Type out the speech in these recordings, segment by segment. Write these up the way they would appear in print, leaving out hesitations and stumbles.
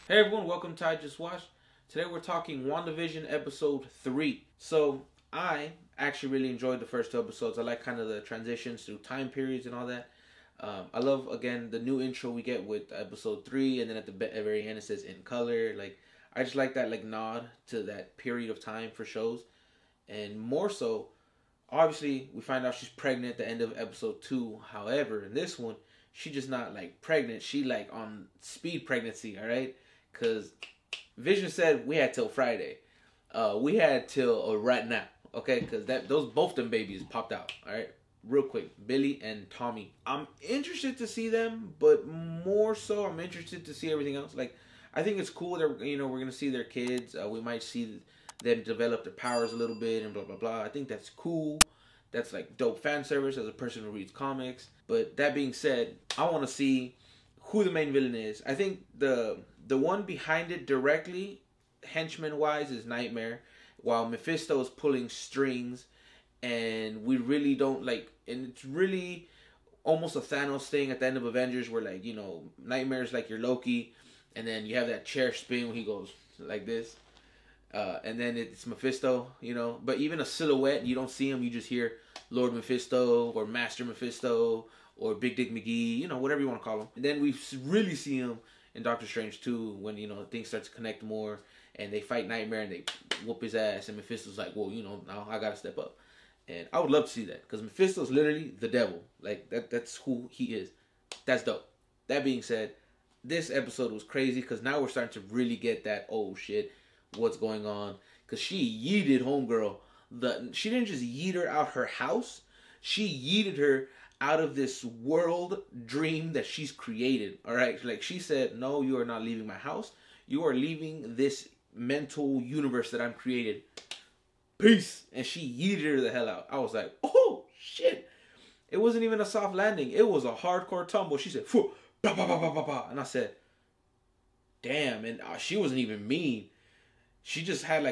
Hey everyone, welcome to I Just Watched. Today we're talking WandaVision Episode 3. So, I actually really enjoyed the first two episodes. I like kind of the transitions through time periods and all that. I love, again, the new intro we get with Episode 3, and then at the very end it says in color. I just like that nod to that period of time for shows. And more so, obviously, we find out she's pregnant at the end of Episode 2. However, in this one, she just not pregnant. She on speed pregnancy, alright? Because Vision said we had till Friday. We had till right now, okay? Because both them babies popped out, all right? Real quick, Billy and Tommy. I'm interested to see them, but more so, I'm interested to see everything else. I think it's cool that we're gonna see their kids. We might see them develop their powers a little bit and blah blah blah. I think that's cool. That's dope fan service as a person who reads comics. But that being said, I want to see who the main villain is. I think the one behind it directly, henchman wise, is Nightmare, while Mephisto is pulling strings, and we really don't and it's really almost a Thanos thing at the end of Avengers, where Nightmare's your Loki, and then you have that chair spin when he goes like this, and then it's Mephisto, but even a silhouette, you don't see him, you just hear Lord Mephisto or Master Mephisto or Big Dick McGee, whatever you want to call him. And then we really see him in Doctor Strange 2 when, things start to connect more and they fight Nightmare and they whoop his ass, and Mephisto's like, well, now I gotta step up. And I would love to see that, because Mephisto's literally the devil. That's who he is. That's dope. That being said, this episode was crazy, because now we're starting to really get that, oh shit, what's going on? Because she yeeted homegirl. She didn't just yeet her out her house, she yeeted her out of this world dream that she's created. All right, she said, no, you are not leaving my house, you are leaving this mental universe that I'm created. Peace. And she yeeted her the hell out. I was like, oh shit. It wasn't even a soft landing, it was a hardcore tumble. She said, phew, bah, bah, bah, bah, bah, bah. And I said, damn. And she wasn't even mean. She just had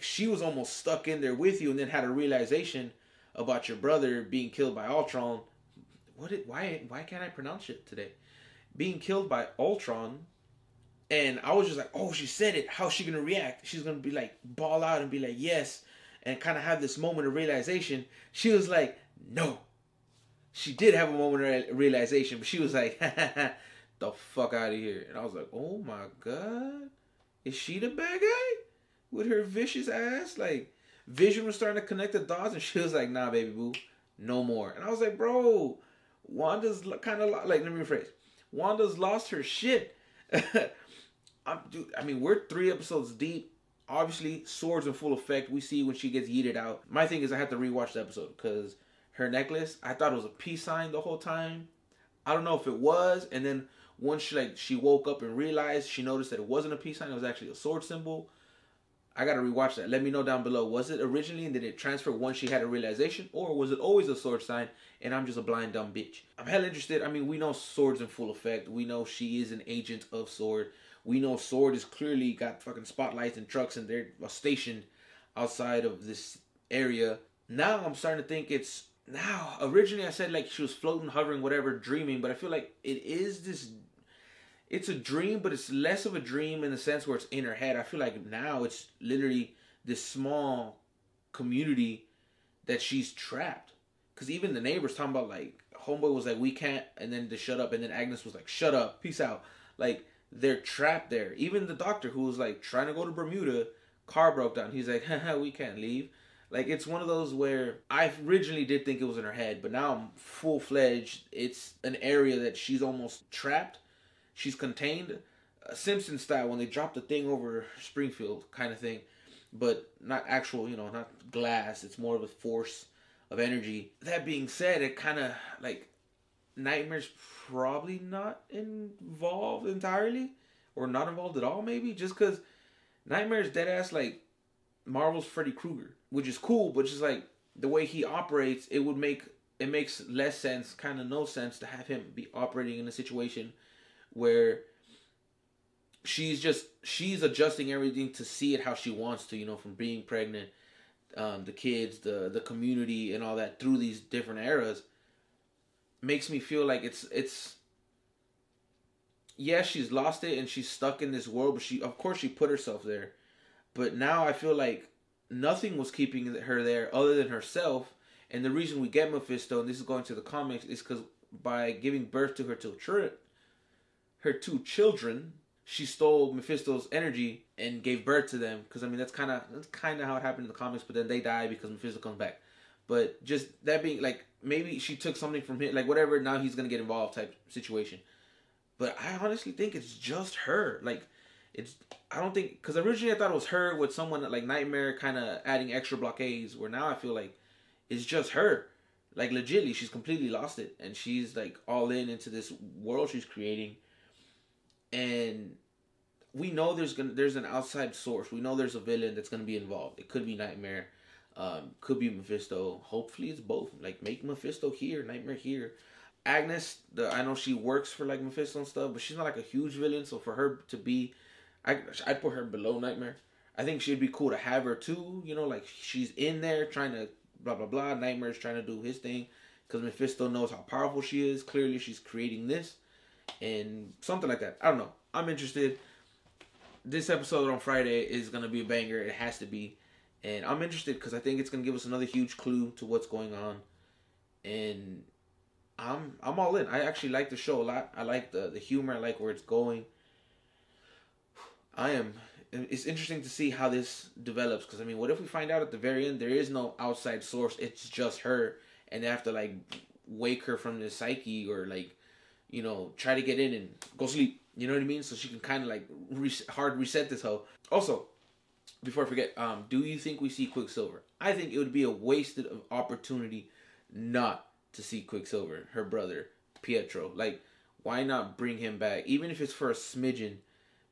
she was almost stuck in there with you, and then had a realization about your brother being killed by Ultron. Why can't I pronounce it today? Being killed by Ultron. And I was just like, oh, she said it. How's she gonna react? She's gonna be ball out and be like, yes, and kind of have this moment of realization. She was like, no. She did have a moment of realization, but she was like, the fuck out of here. And I was like, oh my god, is she the bad guy with her vicious ass? Vision was starting to connect the dots, and she was like, nah, baby boo, no more. And I was like, bro, Wanda's kind of let me rephrase. Wanda's lost her shit. We're 3 episodes deep. Obviously, swords in full effect. We see when she gets yeeted out. My thing is, I had to rewatch the episode, because her necklace, I thought it was a peace sign the whole time. I don't know if it was, and then once she woke up and realized, she noticed that it wasn't a peace sign, it was actually a sword symbol. I gotta rewatch that. Let me know down below. Was it originally, and did it transfer once she had a realization, or was it always a sword sign and I'm just a blind dumb bitch? I'm hella interested. We know sword's in full effect. We know she is an agent of sword. We know sword is clearly got fucking spotlights and trucks, and they're stationed outside of this area. Now I'm starting to think it's now. Originally I said she was floating, hovering, whatever, dreaming, but I feel like it is this. It's a dream, but it's less of a dream in the sense where it's in her head. I feel like now it's literally this small community that she's trapped. Because even the neighbors talking about homeboy was like, we can't, and then to shut up, and then Agnes was like, shut up, peace out. They're trapped there. Even the doctor, who was trying to go to Bermuda, car broke down. He's like, haha, we can't leave. It's one of those where I originally did think it was in her head, but now I'm full-fledged. It's an area that she's almost trapped. She's contained, Simpson style, when they drop the thing over Springfield kind of thing, but not actual, not glass. It's more of a force of energy. That being said, it kind of Nightmare's probably not involved entirely, or not involved at all, maybe, just because Nightmare's dead ass Marvel's Freddy Krueger, which is cool, but just the way he operates, it makes less sense, kind of no sense, to have him be operating in a situation where she's adjusting everything to see it how she wants to, from being pregnant, the kids, the community, and all that through these different eras. Makes me feel like it's yeah, she's lost it and she's stuck in this world, but of course she put herself there. But now I feel like nothing was keeping her there other than herself. And the reason we get Mephisto, and this is going to the comics, is because by giving birth to her two children, she stole Mephisto's energy and gave birth to them. Because I mean, that's kind of how it happened in the comics. But then they die because Mephisto comes back. But just that being like, maybe she took something from him, like whatever. Now he's gonna get involved type situation. But I honestly think it's just her. Like, I don't think, because originally I thought it was her with someone like Nightmare kind of adding extra blockades. Where now I feel like it's just her. Like, legitly, she's completely lost it, and she's like all into this world she's creating. And we know there's an outside source. We know there's a villain that's gonna be involved. It could be Nightmare, could be Mephisto. Hopefully, it's both. Like, make Mephisto here, Nightmare here. Agnes, I know she works for like Mephisto and stuff, but she's not like a huge villain. So for her to be, I'd put her below Nightmare. I think she'd be cool to have her too. You know, like she's in there trying to blah blah blah. Nightmare's trying to do his thing because Mephisto knows how powerful she is. Clearly, she's creating this and something like that. I don't know. I'm interested. This episode on Friday is gonna be a banger. It has to be, and I'm interested because I think it's gonna give us another huge clue to what's going on, and I'm all in. I actually like the show a lot. I like the humor. I like where it's going. It's interesting to see how this develops, because I mean, what if we find out at the very end there is no outside source, it's just her, and they have to like wake her from the psyche, or like, you know, try to get in and go sleep, you know what I mean, so she can kind of like hard reset this hoe. Also, before I forget, do you think we see Quicksilver? I think it would be a wasted opportunity not to see Quicksilver, her brother, Pietro. Like, why not bring him back? Even if it's for a smidgen.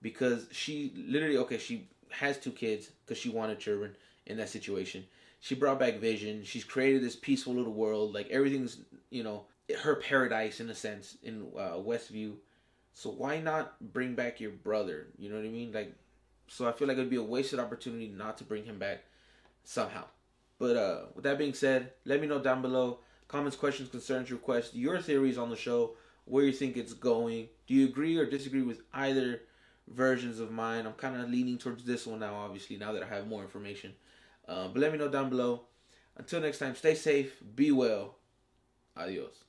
Because she literally, okay, she has 2 kids because she wanted children in that situation. She brought back Vision. She's created this peaceful little world. Like, everything's, you know, her paradise in a sense in Westview. So why not bring back your brother? You know what I mean? Like, so I feel like it would be a wasted opportunity not to bring him back somehow. But with that being said, let me know down below. Comments, questions, concerns, requests, your theories on the show, where you think it's going. Do you agree or disagree with either versions of mine? I'm kind of leaning towards this one now, obviously, now that I have more information. But let me know down below. Until next time, stay safe, be well. Adios.